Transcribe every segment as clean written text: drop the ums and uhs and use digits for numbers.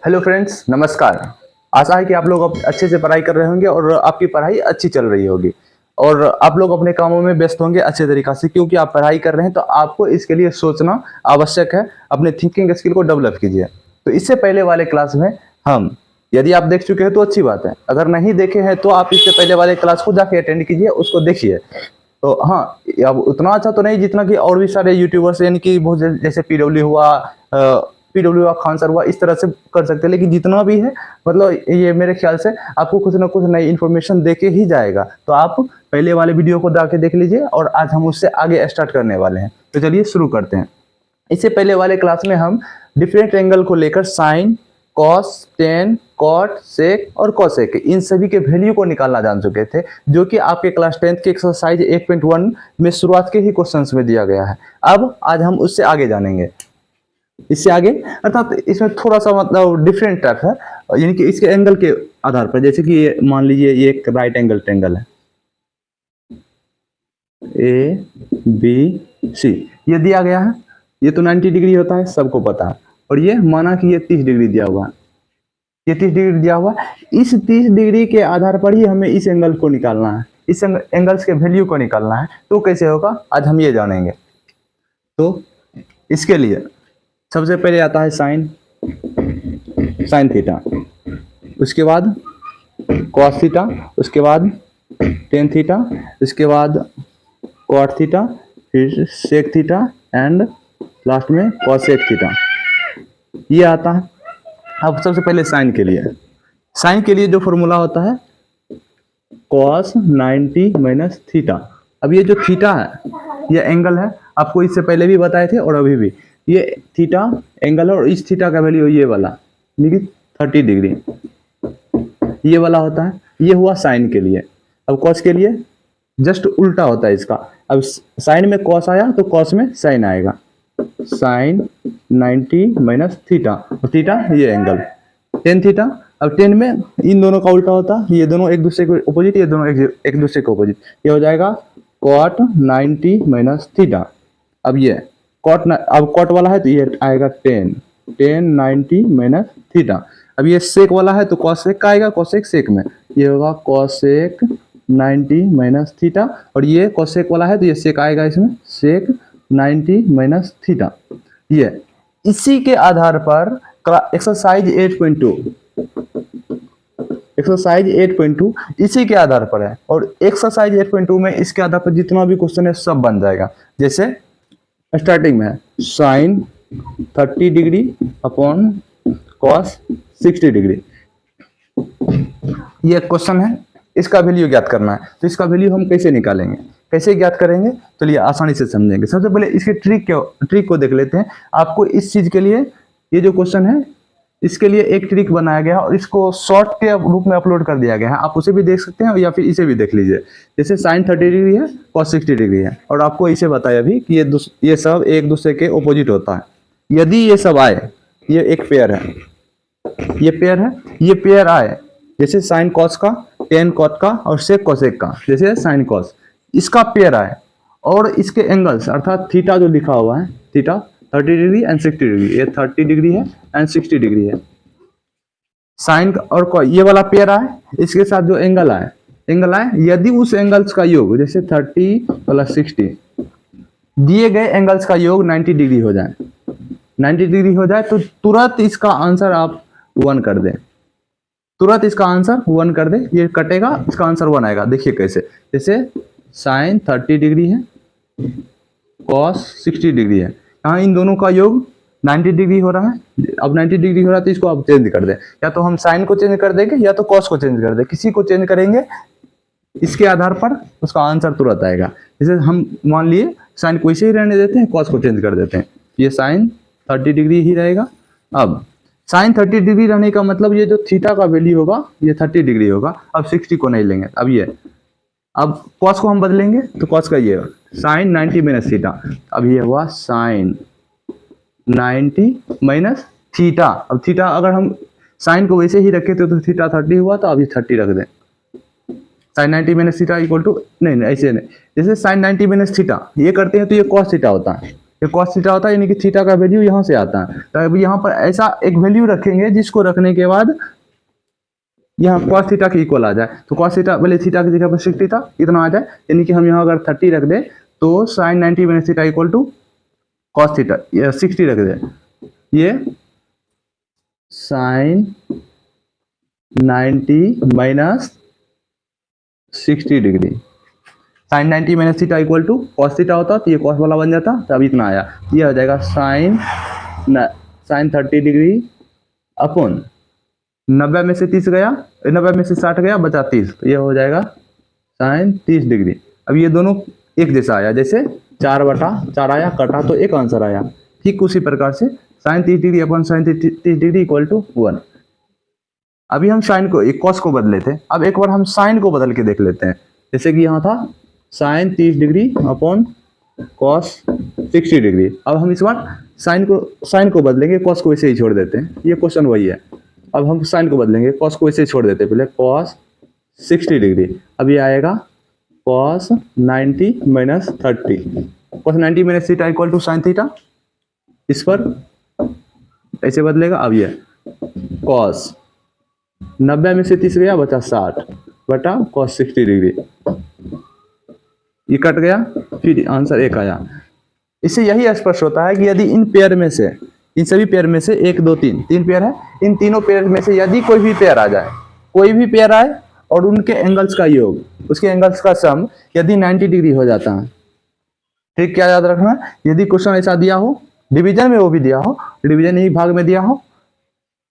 Hello friends, नमस्कार। आशा है कि आप लोग अच्छे से पढ़ाई कर रहे होंगे और आपकी पढ़ाई अच्छी चल रही होगी और आप लोग अपने कामों में व्यस्त होंगे अच्छे तरीक़ा से, क्योंकि आप पढ़ाई कर रहे हैं तो आपको इसके लिए सोचना आवश्यक है। अपने थिंकिंग स्किल को डेवलप कीजिए। तो इससे पहले वाले क्लास में यदि आप देख चुके हैं तो अच्छी बात है, अगर नहीं देखे हैं तो आप इससे पहले वाले क्लास को जाके अटेंड कीजिए, उसको देखिए। तो हाँ, अब उतना अच्छा तो नहीं जितना कि और भी सारे यूट्यूबर्स, यानी कि बहुत जैसे पीडब्ल्यू हुआ, खान सर हुआ, इस तरह से कर सकते हैं। लेकिन जितना भी है, मतलब ये मेरे ख्याल से आपको कुछ ना कुछ नई इन्फॉर्मेशन देके ही जाएगा। तो आप पहले वाले वीडियो को जाके देख लीजिए और आज हम उससे आगे स्टार्ट करने वाले हैं। तो चलिए शुरू करते हैं। इससे पहले वाले क्लास में हम डिफरेंट एंगल को लेकर साइन, कॉस, टेन, कॉट, सेक और कोसेक, इन सभी के वैल्यू को निकालना जान चुके थे, जो कि आपके क्लास 10th के एक्सरसाइज 8.1 में शुरुआत के ही क्वेश्चंस में दिया गया है। अब आज हम उससे आगे जानेंगे। इससे आगे अर्थात इसमें थोड़ा सा मतलब डिफरेंट टाइप है, यानी कि इसके एंगल के आधार पर। जैसे कि ये मान लीजिए ये एक राइट एंगल ट्रायंगल है, ए बी सी, ये दिया गया है। ये तो 90 डिग्री होता है, सबको पता है। और ये माना कि ये 30 डिग्री दिया हुआ है, ये 30 डिग्री दिया हुआ है। इस 30 डिग्री के आधार पर ही हमें इस एंगल को निकालना है, इस एंगल्स के वैल्यू को निकालना है। तो कैसे होगा आज हम ये जानेंगे। तो इसके लिए सबसे पहले आता है साइन थीटा, उसके बाद कॉस थीटा, उसके बाद टेन थीटा, उसके बाद कॉट थीटा, फिर सेक थीटा एंड लास्ट में कॉसेक थीटा, ये आता है। अब सबसे पहले साइन के लिए जो फॉर्मूला होता है कॉस 90 माइनस थीटा। अब ये जो थीटा है ये एंगल है, आपको इससे पहले भी बताए थे और अभी भी। ये थीटा एंगल है और इस थीटा का वैल्यू ये वाला, यानी 30 डिग्री ये वाला होता है। ये हुआ साइन के लिए। अब कॉस के लिए जस्ट उल्टा होता है इसका। अब साइन में कॉस आया तो कॉस में साइन आएगा। साइन 90 माइनस थीटा, और थीटा ये एंगल टेन थीटा। अब टेन में इन दोनों का उल्टा होता है, ये दोनों एक दूसरे के अपोजिट, ये दोनों एक दूसरे के अपोजिट। ये हो जाएगा कॉट 90 माइनस थीटा। अब ये अब कॉट वाला है तो ये आएगा टेन 90 माइनस थीटा। अब ये सेक वाला है तो कॉसेक का आएगा, कॉसेक सेक में ये होगा कॉसेक 90 माइनस थीटा। और ये कॉसेक वाला है तो ये सेक आएगा, इसमें सेक 90 माइनस थीटा। ये इसी के आधार पर एक्सरसाइज 8.2 इसी के आधार पर है। और एक्सरसाइज 8.2 में इसके आधार पर जितना भी क्वेश्चन है सब बन जाएगा। जैसे स्टार्टिंग में है sine 30 degree upon cos 60 degree, ये क्वेश्चन है, इसका वैल्यू ज्ञात करना है। तो इसका वैल्यू हम कैसे निकालेंगे, कैसे ज्ञात करेंगे, तो लिए आसानी से समझेंगे। सबसे पहले इसके ट्रिक को देख लेते हैं। आपको इस चीज के लिए ये जो क्वेश्चन है इसके लिए एक ट्रिक बनाया गया और इसको शॉर्ट के रूप में अपलोड कर दिया गया है। आप उसे भी देख सकते हैं या फिर इसे भी देख लीजिए। जैसे साइन 30 डिग्री है, कॉस 60 डिग्री है, और आपको इसे बताया भी कि ये सब एक दूसरे के ऑपोजिट होता है। यदि ये सब आए, ये एक पेयर है, ये पेयर आए, जैसे साइन कॉस का, टेन कॉट का और सेक कॉसेक का, जैसे साइन कॉस, इसका पेयर आए और इसके एंगल्स अर्थात थीटा जो लिखा हुआ है, थीटा 30 डिग्री एंड 60 डिग्री, ये 30 डिग्री है एंड 60 डिग्री है। साइन और ये वाला पेयर आए, इसके साथ जो एंगल आए, यदि उस एंगल्स का योग जैसे 30 प्लस 60 दिए गए एंगल्स का योग 90 डिग्री हो जाए, 90 डिग्री हो जाए तो तुरंत इसका आंसर आप 1 कर दें। तुरंत इसका आंसर 1 कर दे, ये कटेगा, इसका आंसर 1 आएगा। देखिए कैसे, जैसे साइन 30 डिग्री है, कॉस 60 डिग्री है, यहाँ इन दोनों का योग 90 डिग्री हो रहा है। अब 90 डिग्री हो रहा है तो इसको आप चेंज कर दें, या तो हम साइन को चेंज कर देंगे या तो कॉस को चेंज कर दें, किसी को चेंज करेंगे, इसके आधार पर उसका आंसर तुरंत आएगा। जैसे हम मान लिए साइन को इसे ही रहने देते हैं, कॉस को चेंज कर देते हैं, ये साइन 30 डिग्री ही रहेगा। अब साइन 30 डिग्री रहने का मतलब ये जो थीटा का वैल्यू होगा ये 30 डिग्री होगा। अब 60 को नहीं लेंगे। अब कॉस को हम बदलेंगे तो कॉस का ये साइन 90 माइनस थीटा, अब ये हुआ साइन 90 माइनस थीटा। अब थीटा अगर हम साइन को वैसे ही रखे तो थीटा 30 हुआ, तो अब ये 30 रख दें। Sine 90 minus theta equal to, नहीं ऐसे नहीं, जैसे साइन 90 माइनस थीटा ये करते हैं तो ये कॉस थीटा होता है, ये cos थीटा होता है, यानी कि थीटा का वैल्यू यहाँ से आता है। तो अब यहाँ पर ऐसा एक वैल्यू रखेंगे जिसको रखने के बाद यहाँ cos थीटा के इक्वल आ जाए। तो cos थीटा पहले थीटा की जगह पर 60 था, इतना आ जाए, यानी कि हम यहाँ अगर 30 रख दे तो sin 90 minus theta equal to cos theta, ये 60 रख दे, ये sin 90 minus 60 degree, sin 90 minus theta equal to cos theta होता तो ये cos वाला बन जाता, तब इतना आया, ये हो जाएगा sin 30 डिग्री अपॉन 90 में से 30 गया, 90 में से 60 गया, बचा 30, तो ये हो जाएगा sin 30 डिग्री। अब ये दोनों एक जैसा आया, जैसे 4/4 आया, कटा तो एक आंसर आया। ठीक उसी प्रकार से sin 30 degree upon sin 30 degree equal to 1। अभी हम साइन को cos को बदले थे, अब एक बार हम साइन को बदल के देख लेते हैं। जैसे कि यहाँ था sin 30 degree upon cos 60 degree. अब हम इस बार साइन को बदलेंगे, cos को वैसे ही छोड़ देते हैं, ये क्वेश्चन वही है। अब हम साइन को बदलेंगे, cos को वैसे ही छोड़ देते हैं, पहले cos 60 डिग्री, अब ये आएगा cos 90 minus 30, cos 90 minus theta equal to sin theta, इस पर ऐसे बदलेगा। अब ये cos 90 में से 30 गया, बचा 60 बटा cos 60 डिग्री, ये कट गया, फिर आंसर 1 आया। इससे यही स्पष्ट होता है कि यदि इन पेयर में से, इन सभी पेयर में से 1 2 3 पेयर है, इन तीनों पेयर में से यदि कोई भी पेयर आ जाए, कोई भी पेयर आए और उनके एंगल्स का योग, उसके एंगल्स का सम यदि 90 डिग्री हो जाता है, ठीक, क्या याद रखना, यदि क्वेश्चन ऐसा दिया हो, डिवीजन में वो भी दिया हो, डिवीजन ही भाग में दिया हो,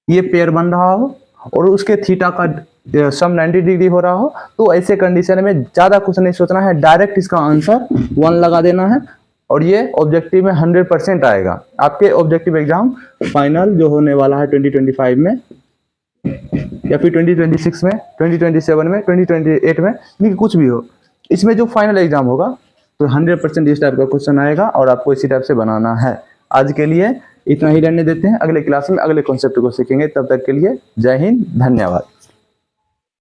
ये पेयर बन रहा हो और उसके थीटा का सम 90 डिग्री हो रहा हो, तो ऐसे कंडीशन में ज़्यादा कुछ नहीं सोचना है, डायरेक्ट इसका आंसर 1 लगा देना है और ये ऑब्जेक्टिव में 100% आएगा। आपके ऑब्जेक्टिव एग्जाम फाइनल जो होने वाला है 2025 में या फिर 2026 में, 2027 में, 2028 में, नहीं कुछ भी हो, इसमें जो फाइनल एग्जाम होगा तो 100% इस टाइप का क्वेश्चन आएगा और आपको इसी टाइप से बनाना है। आज के लिए इतना ही रहने देते हैं, अगले क्लास में अगले कॉन्सेप्ट को सीखेंगे। तब तक के लिए जय हिंद, धन्यवाद।